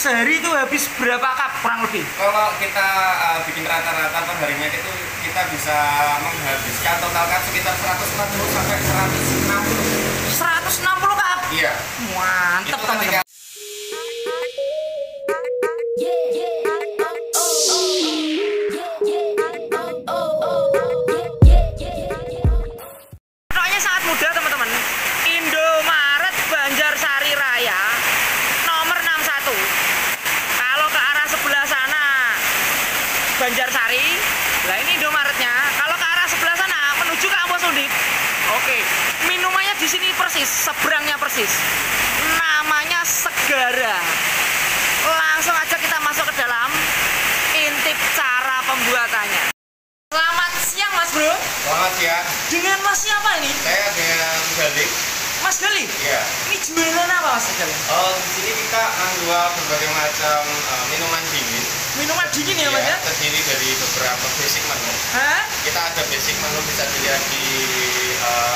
sehari itu habis berapa cup kurang lebih? Kalau kita bikin rata-rata per harinya itu kita bisa menghabiskan total cup sekitar 140 sampai 160. 160 cup? Iya. Mantap teman-teman. Pokoknya sangat mudah teman-teman. Indomaret Banjarsari Raya nomor 61. Kalau ke arah sebelah sana Banjarsari, nah ini Indomaretnya. Kalau ke arah sebelah sana menuju ke Ampos Undip. Oke, minumannya di sini persis, seberangnya persis. Namanya Segara. Langsung aja kita masuk ke dalam, intip cara pembuatannya. Selamat siang Mas Bro. Selamat siang. Dengan Mas siapa ini? Saya dengan Gali. Mas Gali? Iya. Ini jualan apa Mas Gali? Di sini kita menjual berbagai macam minuman dingin. Minuman dingin ya Mas ya? Terdiri dari beberapa basic menu. Hah? Kita ada basic menu, bisa dilihat di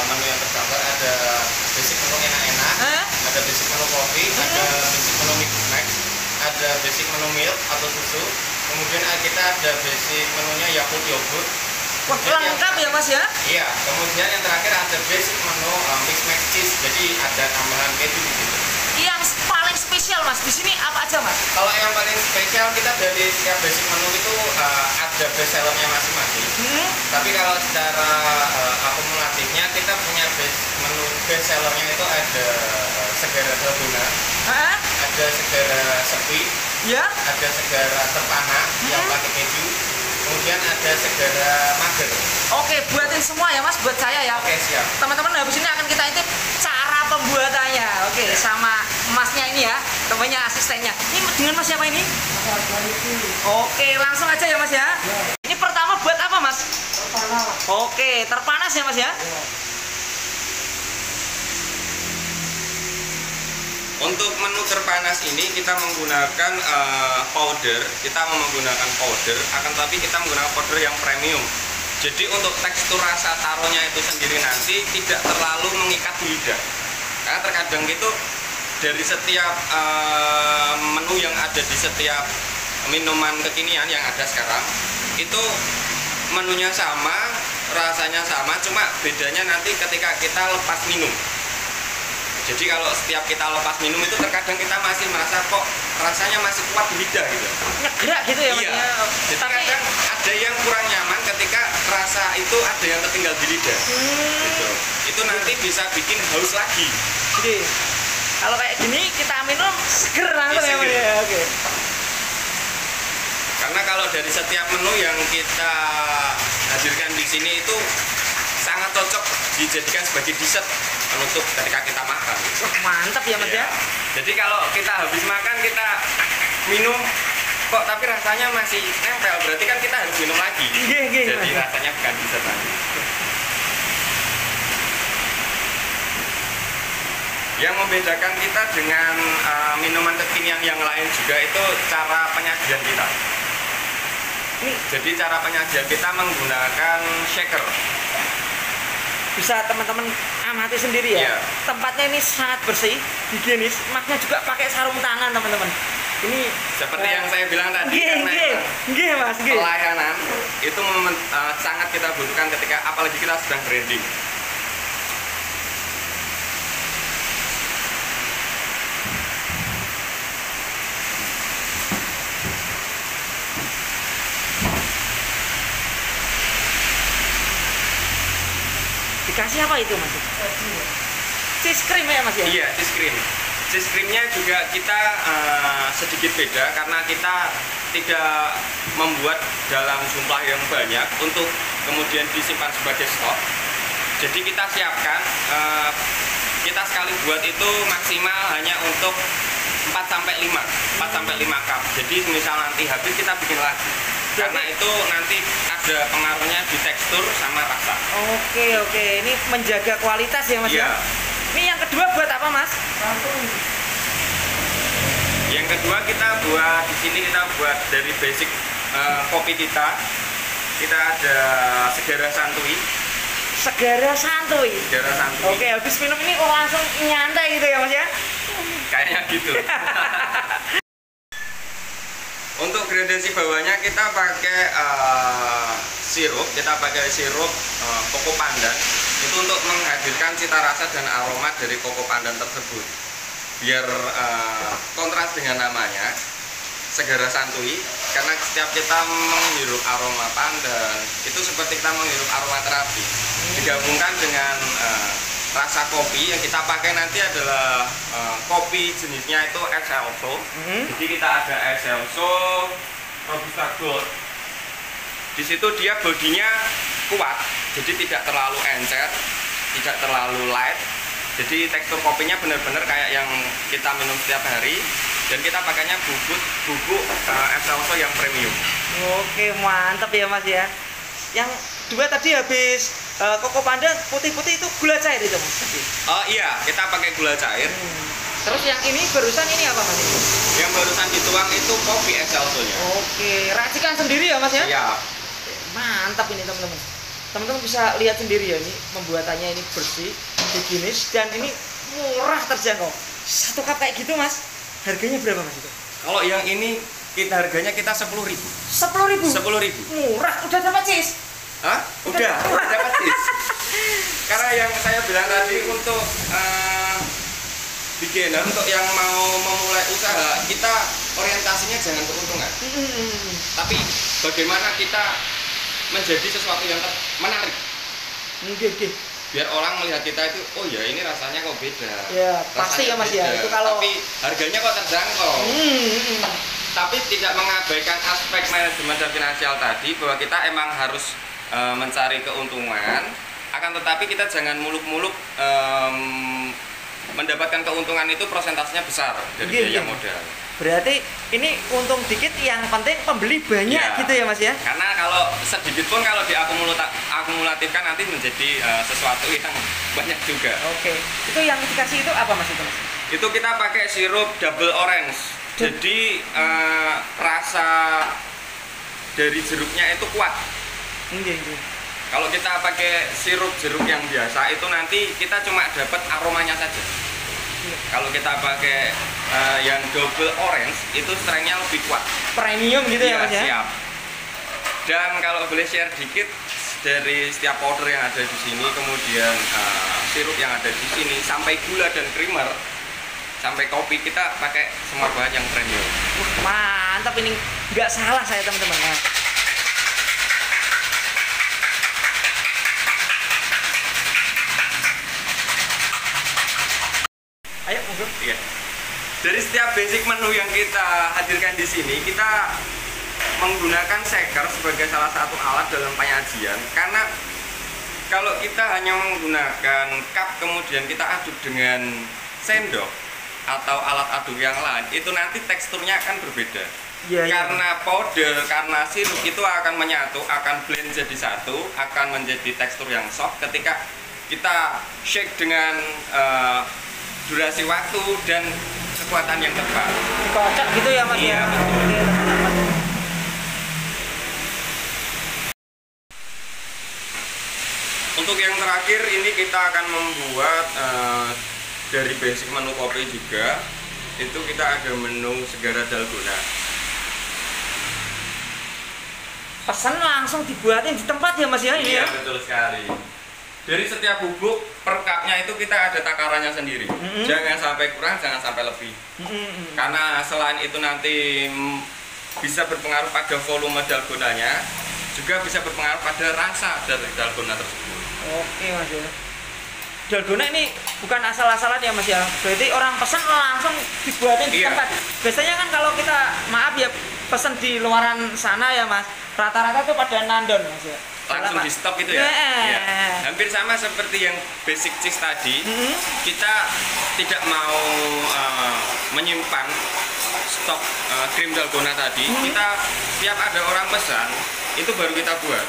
menu yang tergambar. Ada basic menu enak-enak, ada basic menu kopi, ada basic menu mix max, ada basic menu milk atau susu. Kemudian kita ada basic menunya Yakult yogurt. Wah, lengkap ya Mas ya? Iya. Kemudian yang terakhir ada basic menu mix max cheese. Jadi ada tambahan keju di situ. Yang paling spesial Mas di sini apa aja Mas? Kalau yang paling spesial kita dari setiap basic menu itu ada best sellernya masing-masing. Tapi kalau secara akumulatifnya kita punya menu best sellernya itu ada Segara Dalgona, ada Segara Sepi, ya, ada Segara Terpana yang pakai keju, kemudian ada Segara Mager. Oke, buatin semua ya Mas, buat saya ya. Oke, siap. Teman-teman habis ini akan kita intip cara pembuatannya. Oke, sama Masnya ini ya, temannya asistennya. Ini dengan Mas siapa ini? Oke, langsung aja ya Mas ya. Ini pertama buat apa Mas? Terpanas. Oke, terpanas ya Mas ya. Untuk menu terpanas ini kita menggunakan powder, akan tapi kita menggunakan powder yang premium. Jadi untuk tekstur rasa taronya itu sendiri nanti tidak terlalu mengikat di lidah. Karena terkadang itu dari setiap menu yang ada di setiap minuman kekinian yang ada sekarang itu menunya sama, rasanya sama, cuma bedanya nanti ketika kita lepas minum. Jadi kalau setiap kita lepas minum itu terkadang kita masih merasa kok rasanya masih kuat di lidah gitu. Nyegerak gitu ya Mas. Iya. Ya. Jadi kadang ada yang kurang nyaman ketika rasa itu ada yang tertinggal di lidah. Gitu. Itu nanti bisa bikin haus lagi. Jadi kalau kayak gini kita minum seger langsung ya Mas ya. Oke. Karena kalau dari setiap menu yang kita hadirkan di sini itu sangat cocok dijadikan sebagai dessert penutup ketika kita makan. Wah, mantap ya Mas ya. Jadi kalau kita habis makan kita minum kok tapi rasanya masih nempel, berarti kan kita harus minum lagi. Jadi rasanya bukan dessert lagi. Yang membedakan kita dengan minuman kekinian yang lain juga itu cara penyajian kita. Jadi cara penyajian kita menggunakan shaker. Bisa teman-teman amati sendiri ya. Yeah. Tempatnya ini sangat bersih, higienis. Masnya juga pakai sarung tangan teman-teman. Ini seperti yang saya bilang tadi, Mas. Pelayanan itu sangat kita butuhkan ketika apalagi kita sedang branding. Dikasih apa itu Mas? Cheese cream ya Mas ya? Iya, cheese cream. Cheese creamnya juga kita sedikit beda karena kita tidak membuat dalam jumlah yang banyak untuk kemudian disimpan sebagai stok. Jadi kita siapkan, kita sekali buat itu maksimal hanya untuk 4-5 cup. Jadi misal nanti habis kita bikin lagi. Karena itu nanti ada pengaruhnya di tekstur sama rasa. Oke. Ini menjaga kualitas ya Mas ya. Ini yang kedua buat apa Mas? Yang kedua kita buat di sini kita buat dari basic kopi kita. Kita ada Segara Santuy. Segara Santuy. Oke, habis minum ini langsung nyantai gitu ya Mas ya? Kayaknya gitu. gradasi bawahnya kita pakai sirup koko pandan itu untuk menghadirkan cita rasa dan aroma dari koko pandan tersebut biar kontras dengan namanya Segara Santuy, karena setiap kita menghirup aroma pandan itu seperti kita menghirup aroma terapi digabungkan dengan rasa kopi yang kita pakai nanti adalah kopi jenisnya itu Excelso. Jadi kita ada Excelso Robusta Gold. Di situ dia bodinya kuat, jadi tidak terlalu encer, tidak terlalu light. Jadi tekstur kopinya benar-benar kayak yang kita minum setiap hari. Dan kita pakainya bubuk Excelso yang premium. Oke, mantap ya Mas ya. Yang dua tadi habis koko pandan putih-putih itu gula cair itu Mas? Oh iya, kita pakai gula cair. Terus yang ini barusan ini apa Mas? Yang barusan dituang itu kopi Excelso-nya. Oke, racikan sendiri ya Mas ya? Iya. Mantap ini teman-teman. Teman-teman bisa lihat sendiri ya, ini pembuatannya ini bersih, higienis, dan ini murah terjangkau. Satu cup kayak gitu Mas, harganya berapa Mas itu? Kalau yang ini harganya kita 10.000. 10.000? 10.000. Murah, udah dapat cis? Hah? Udah dapat cis. Karena yang saya bilang tadi untuk beginner, untuk yang mau memulai usaha, kita orientasinya jangan keuntungan. Tapi bagaimana kita menjadi sesuatu yang menarik. Biar orang melihat kita itu, oh ya ini rasanya kok beda. Ya, pasti ya Mas ya. Itu kalau tapi harganya kok terjangkau. Tapi tidak mengabaikan aspek manajemen dan finansial tadi, bahwa kita emang harus mencari keuntungan. Akan tetapi kita jangan muluk-muluk mendapatkan keuntungan itu persentasenya besar dari biaya modal. Berarti ini untung dikit, yang penting pembeli banyak ya, gitu ya Mas ya? Karena kalau sedikit pun kalau diakumulatifkan nanti menjadi sesuatu yang banyak juga. Oke. Itu yang dikasih itu apa Mas itu Mas? Itu kita pakai sirup double orange. Jadi rasa dari jeruknya itu kuat. Kalau kita pakai sirup jeruk yang biasa itu nanti kita cuma dapat aromanya saja. Kalau kita pakai yang double orange itu strength-nya lebih kuat. Premium gitu ya Mas ya? Siap. Dan kalau boleh share dikit dari setiap powder yang ada di sini, kemudian sirup yang ada di sini, sampai gula dan creamer, sampai kopi, kita pakai semua bahan yang premium. Mantap, ini nggak salah saya teman-teman. Ayo ngobrol. Iya. Dari setiap basic menu yang kita hadirkan di sini, kita menggunakan shaker sebagai salah satu alat dalam penyajian. Karena kalau kita hanya menggunakan cup kemudian kita aduk dengan sendok atau alat aduk yang lain, itu nanti teksturnya akan berbeda. Karena powder, karena sirup itu akan menyatu, akan blend jadi satu, akan menjadi tekstur yang soft ketika kita shake dengan durasi waktu dan kekuatan yang tepat. Kocak gitu ya Mas? Iya, betul. Untuk yang terakhir ini kita akan membuat dari basic menu kopi juga. Itu kita ada menu Segara Dalgona. Pesan langsung dibuatin di tempat ya Mas ya? Iya, betul sekali. Dari setiap bubuk per cupnya itu kita ada takarannya sendiri. Jangan sampai kurang, jangan sampai lebih. Karena selain itu nanti bisa berpengaruh pada volume dalgonanya, juga bisa berpengaruh pada rasa dari dalgona tersebut. Oke Mas ya. Dalgona ini bukan asal-asalan ya Mas ya. Berarti orang pesan langsung dibuatin di tempat. Biasanya kan kalau kita maaf ya pesan di luaran sana ya Mas, rata-rata tuh pada nandon Mas ya. Langsung di stop itu ya? Ya. Hampir sama seperti yang basic cheese tadi. Kita tidak mau menyimpan stok krim dalgona tadi. Kita tiap ada orang pesan itu baru kita buat.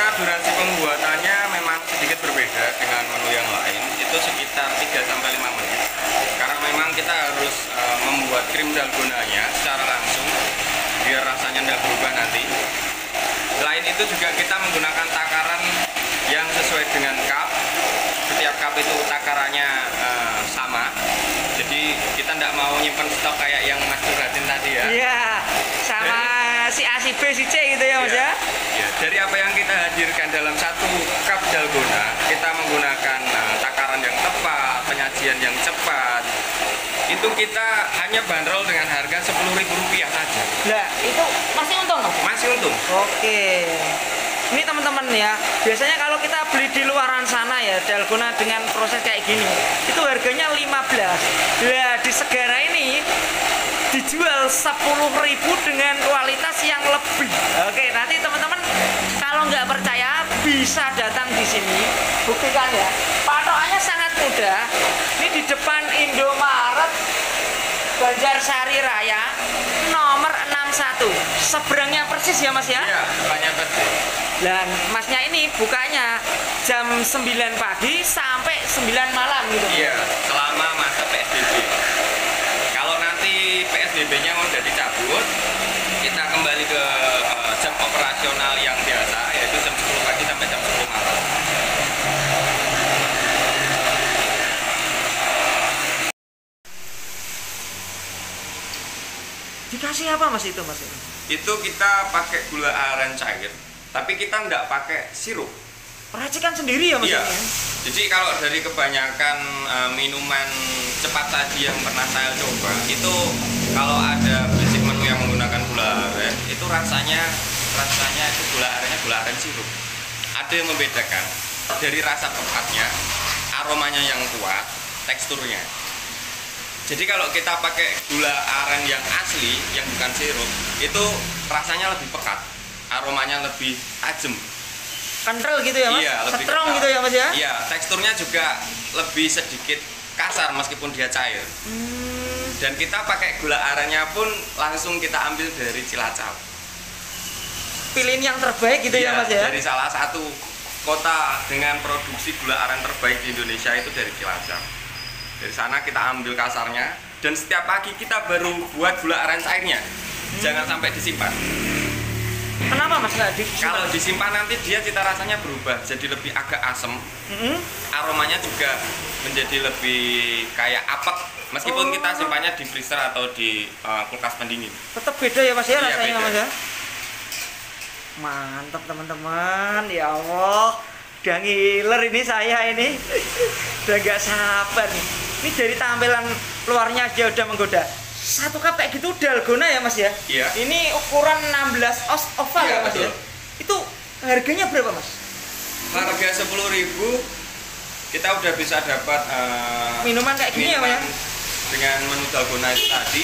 Karena durasi pembuatannya memang sedikit berbeda dengan menu yang lain, itu sekitar 3-5 menit. Karena memang kita harus membuat krim dalgonanya secara langsung biar rasanya tidak berubah nanti. Selain itu juga kita menggunakan takaran yang sesuai dengan cup. Setiap cup itu takarannya sama. Jadi kita tidak mau nyimpen stok kayak yang Mas curhatin tadi ya. Iya, sama si A, si B, si C gitu ya Mas ya. Ya, dari apa yang kita hadirkan dalam satu cup dalgona, kita menggunakan takaran yang tepat, penyajian yang cepat. Itu kita hanya bandrol dengan harga Rp10.000 saja. Nah, itu masih untung Mas? Masih untung. Oke. Ini teman-teman ya, biasanya kalau kita beli di luaran sana ya, dalgona dengan proses kayak gini, itu harganya 15. Nah, di Segara ini dijual 10.000 dengan kualitas yang lebih. Oke, nanti teman-teman kalau nggak percaya bisa datang di sini, buktikan ya. Patokannya sangat mudah. Ini di depan Indomaret Banjarsari Raya nomor 61. Seberangnya persis ya Mas ya? Iya, depannya persis. Dan Masnya ini bukanya jam 9 pagi sampai 9 malam gitu. Iya, selama masa PSBB. Kalau nanti PSBB-nya udah dicabut, kita kembali ke jam operasional yang biasa, yaitu jam 10 pagi sampai jam 10 malam. Dikasih apa Mas itu Mas? Itu kita pakai gula aren cair, tapi kita nggak pakai sirup. Racikan sendiri ya Mas? Iya. Ini? Jadi kalau dari kebanyakan minuman cepat tadi yang pernah saya coba, itu kalau ada basic menu yang menggunakan gula aren, itu rasanya itu gula aren sirup. Ada yang membedakan dari rasa tepatnya, aromanya yang kuat, teksturnya. Jadi kalau kita pakai gula aren yang asli, yang bukan sirup, itu rasanya lebih pekat, aromanya lebih tajam. Kental gitu ya Mas? Iya, lebih strong kental. gitu ya Mas ya? Iya, teksturnya juga lebih sedikit kasar meskipun dia cair. Dan kita pakai gula arennya pun langsung kita ambil dari Cilacap. Pilihin yang terbaik gitu ya Iya, Mas ya? dari salah satu kota dengan produksi gula aren terbaik di Indonesia, itu dari Cilacap. Dari sana kita ambil kasarnya, dan setiap pagi kita baru buat gula aren cairnya. Jangan sampai disimpan. Kenapa Mas nggak disimpan? Kalau disimpan nanti dia cita rasanya berubah, jadi lebih agak asem. Aromanya juga menjadi lebih kayak apek. Meskipun kita simpannya di freezer atau di kulkas pendingin. Tetap beda ya Mas ya, Iya, rasanya beda. Mas ya? Mantap teman-teman, ya Allah. Udah ngiler ini saya ini. Udah gak sabar nih. Ini dari tampilan luarnya aja udah menggoda. Satu cup kayak gitu dalgona ya Mas ya? Iya. Ini ukuran 16 oz oval Iya, ya Mas betul. ya? Itu harganya berapa Mas? Harga 10.000 kita udah bisa dapat Minuman kayak gini ya Mas ya? dengan menu dalgona itu tadi,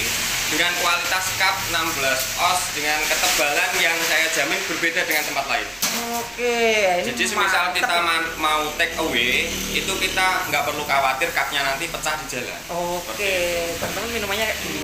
dengan kualitas cup 16 oz dengan ketebalan yang saya jamin berbeda dengan tempat lain. Oke, ini Jadi semisal mantap. kita mau take away, itu kita nggak perlu khawatir cupnya nanti pecah di jalan. Oke, teman-teman minumannya kayak gini.